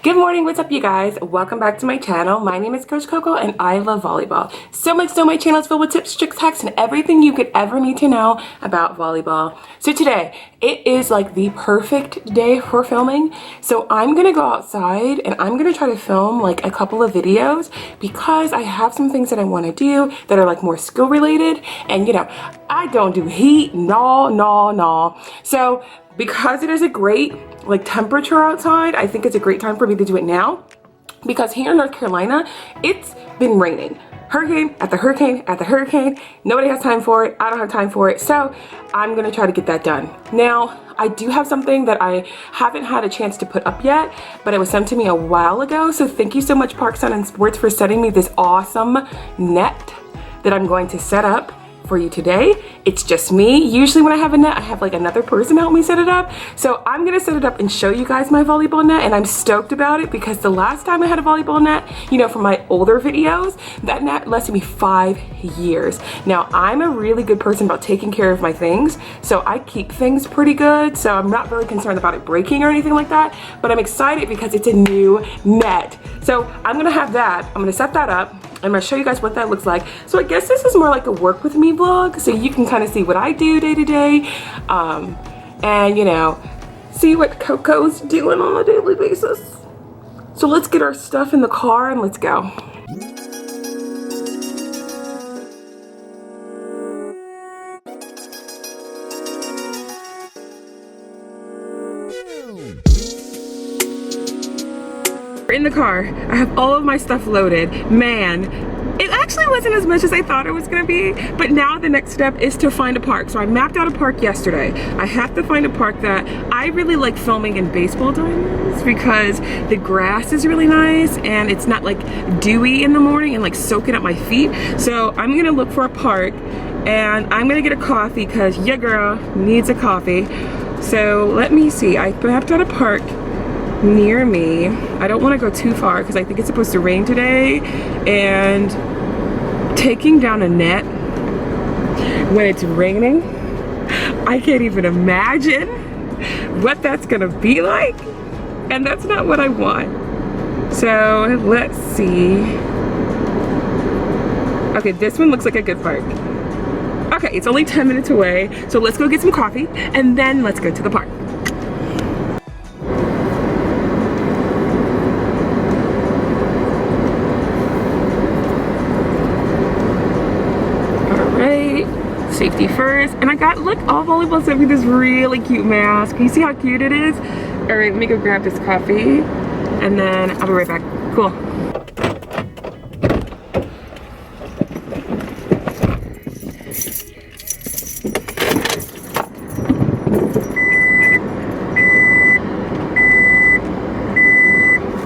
Good morning, what's up you guys? Welcome back to my channel. My name is Coach Coco and I love volleyball. So much so my channel is filled with tips, tricks, hacks, and everything you could ever need to know about volleyball. So today, it is like the perfect day for filming. So I'm gonna go outside and I'm gonna try to film like a couple of videos because I have some things that I wanna do that are like more skill related. And you know, I don't do heat, no. So because it is a great like temperature outside, I think it's a great time for me to do it now because here in North Carolina, it's been raining. Hurricane after hurricane after hurricane. Nobody has time for it. I don't have time for it. So I'm gonna try to get that done. Now, I do have something that I haven't had a chance to put up yet, but it was sent to me a while ago. So thank you so much, Park Sun and Sports, for sending me this awesome net that I'm going to set up for you today. It's just me. Usually when I have a net, I have like another person help me set it up. So I'm gonna set it up and show you guys my volleyball net, and I'm stoked about it because the last time I had a volleyball net, you know, for my older videos, that net lasted me 5 years. Now I'm a really good person about taking care of my things, so I keep things pretty good, so I'm not really concerned about it breaking or anything like that, but I'm excited because it's a new net. So I'm gonna have that. I'm gonna set that up. I'm gonna show you guys what that looks like. So I guess this is more like a work with me vlog, so you can kind of see what I do day to day, and you know, see what Coco's doing on a daily basis. So let's get our stuff in the car and let's go. In the car, I have all of my stuff loaded. Man, it actually wasn't as much as I thought it was gonna be, but now the next step is to find a park. So I mapped out a park yesterday. I have to find a park that I really like filming in baseball diamonds because the grass is really nice and it's not like dewy in the morning and like soaking up my feet. So I'm gonna look for a park and I'm gonna get a coffee because your girl needs a coffee. So let me see, I mapped out a park near me. I don't want to go too far because I think it's supposed to rain today, and taking down a net when it's raining, I can't even imagine what that's gonna be like, and that's not what I want. So let's see. Okay, this one looks like a good park. Okay, it's only 10 minutes away, so let's go get some coffee and then let's go to the park. Safety first, and I got, look, all volleyball sent me this really cute mask. Can you see how cute it is? All right, let me go grab this coffee and then I'll be right back. Cool.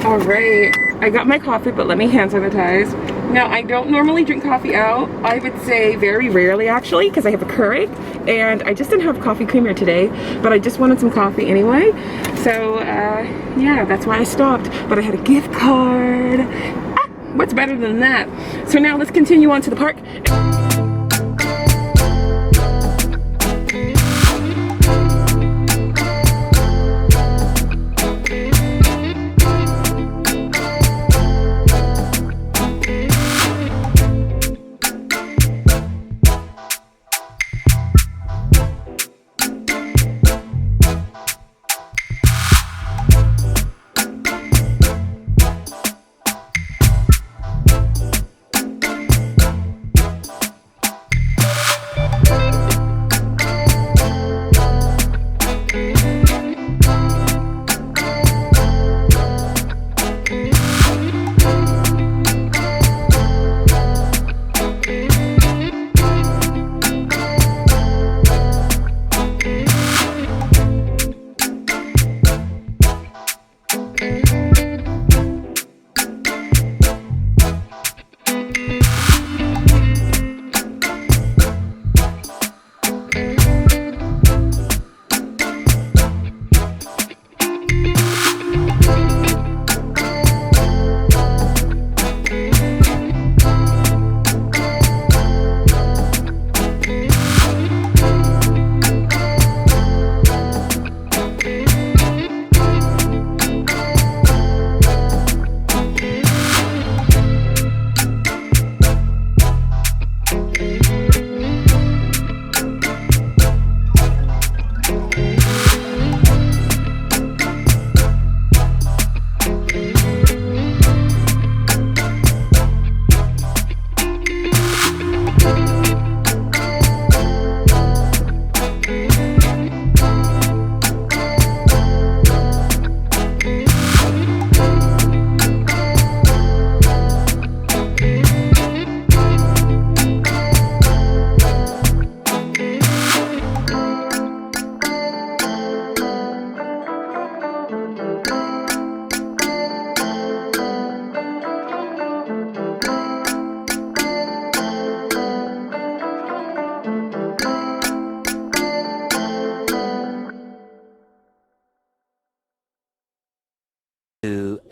All right, I got my coffee, but let me hand sanitize. Now, I don't normally drink coffee out. I would say very rarely actually, because I have a Keurig, and I just didn't have coffee creamer today, but I just wanted some coffee anyway. So yeah, that's why I stopped. But I had a gift card. Ah, what's better than that? So now let's continue on to the park.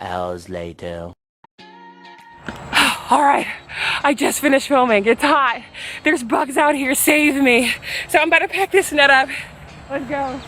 hours later. All right, I just finished filming. It's hot. There's bugs out here, save me. So I'm about to pack this net up. Let's go.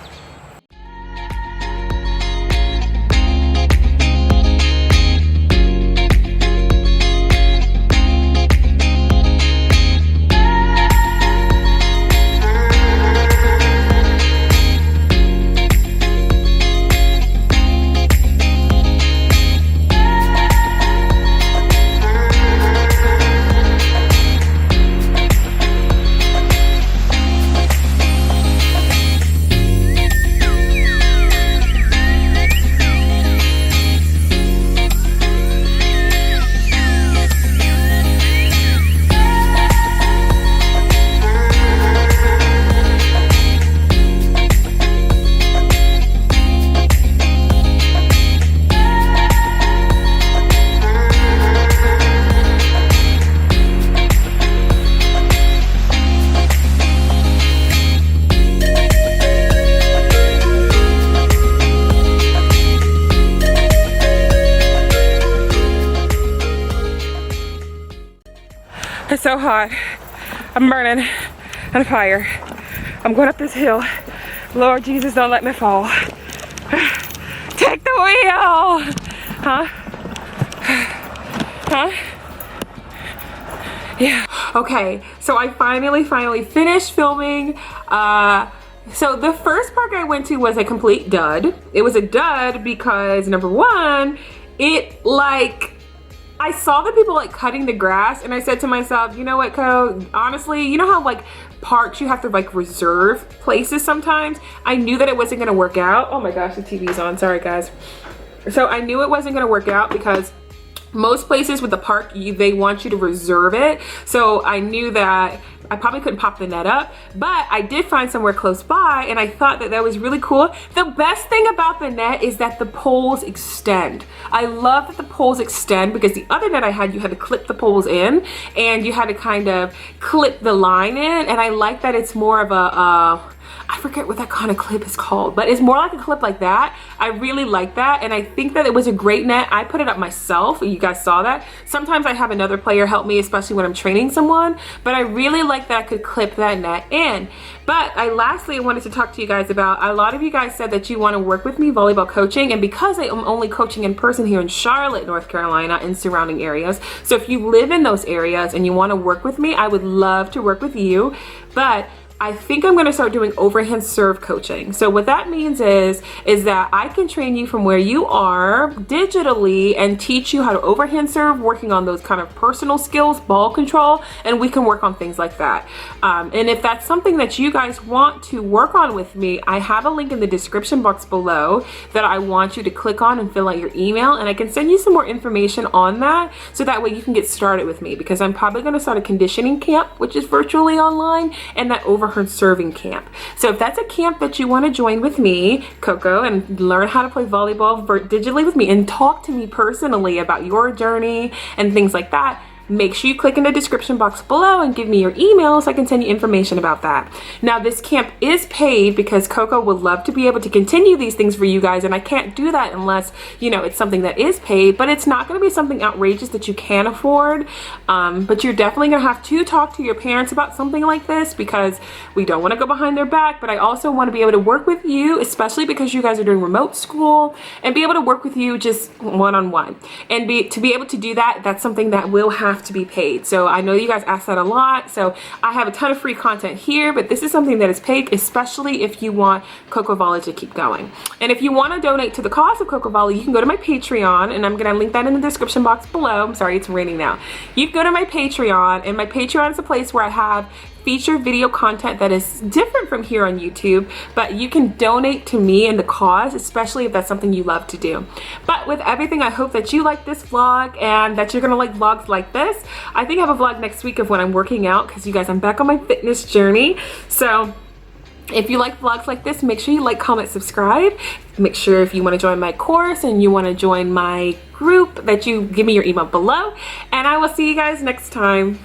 It's so hot. I'm burning on fire. I'm going up this hill. Lord Jesus, don't let me fall. Take the wheel! Huh? Huh? Yeah. Okay, so I finally finished filming. So the first park I went to was a complete dud. It was a dud because number one, I saw the people like cutting the grass and I said to myself, you know what, Co, honestly, you know how like parks you have to like reserve places sometimes? I knew that it wasn't gonna work out. Oh my gosh, the TV's on, sorry guys. So I knew it wasn't gonna work out because most places with the park, they want you to reserve it. So I knew that I probably couldn't pop the net up, but I did find somewhere close by and I thought that that was really cool. The best thing about the net is that the poles extend. I love that the poles extend because the other net I had, you had to clip the poles in and you had to kind of clip the line in, and I like that it's more of a, I forget what that kind of clip is called, but it's more like a clip like that. I really like that, and I think that it was a great net. I put it up myself, you guys saw that. Sometimes I have another player help me, especially when I'm training someone, but I really like that I could clip that net in. But lastly, I wanted to talk to you guys about, a lot of you guys said that you want to work with me volleyball coaching, and because I am only coaching in person here in Charlotte, North Carolina and surrounding areas, so if you live in those areas and you want to work with me, I would love to work with you. But I think I'm gonna start doing overhand serve coaching. So what that means is that I can train you from where you are digitally and teach you how to overhand serve, working on those kind of personal skills, ball control, and we can work on things like that. And if that's something that you guys want to work on with me, I have a link in the description box below that I want you to click on and fill out your email, and I can send you some more information on that so that way you can get started with me, because I'm probably gonna start a conditioning camp, which is virtually online, and that overhand serving camp. So if that's a camp that you want to join with me, Coco, and learn how to play volleyball digitally with me and talk to me personally about your journey and things like that, make sure you click in the description box below and give me your email so I can send you information about that. Now this camp is paid because Coco would love to be able to continue these things for you guys, and I can't do that unless, you know, it's something that is paid, but it's not going to be something outrageous that you can afford. But you're definitely going to have to talk to your parents about something like this because we don't want to go behind their back, but I also want to be able to work with you, especially because you guys are doing remote school, and be able to work with you just one-on-one. And to be able to do that, that's something that will have to be paid. So I know you guys ask that a lot, so I have a ton of free content here, but this is something that is paid, especially if you want Coco Volley to keep going. And if you want to donate to the cause of Coco Volley, you can go to my Patreon, and I'm going to link that in the description box below. I'm sorry, it's raining now. You can go to my Patreon, and my Patreon is a place where I have featured video content that is different from here on YouTube, but you can donate to me and the cause, especially if that's something you love to do. But with everything, I hope that you like this vlog and that you're gonna like vlogs like this. I think I have a vlog next week of when I'm working out, because you guys, I'm back on my fitness journey. So if you like vlogs like this, make sure you like, comment, subscribe. Make sure if you want to join my course and you want to join my group that you give me your email below, and I will see you guys next time.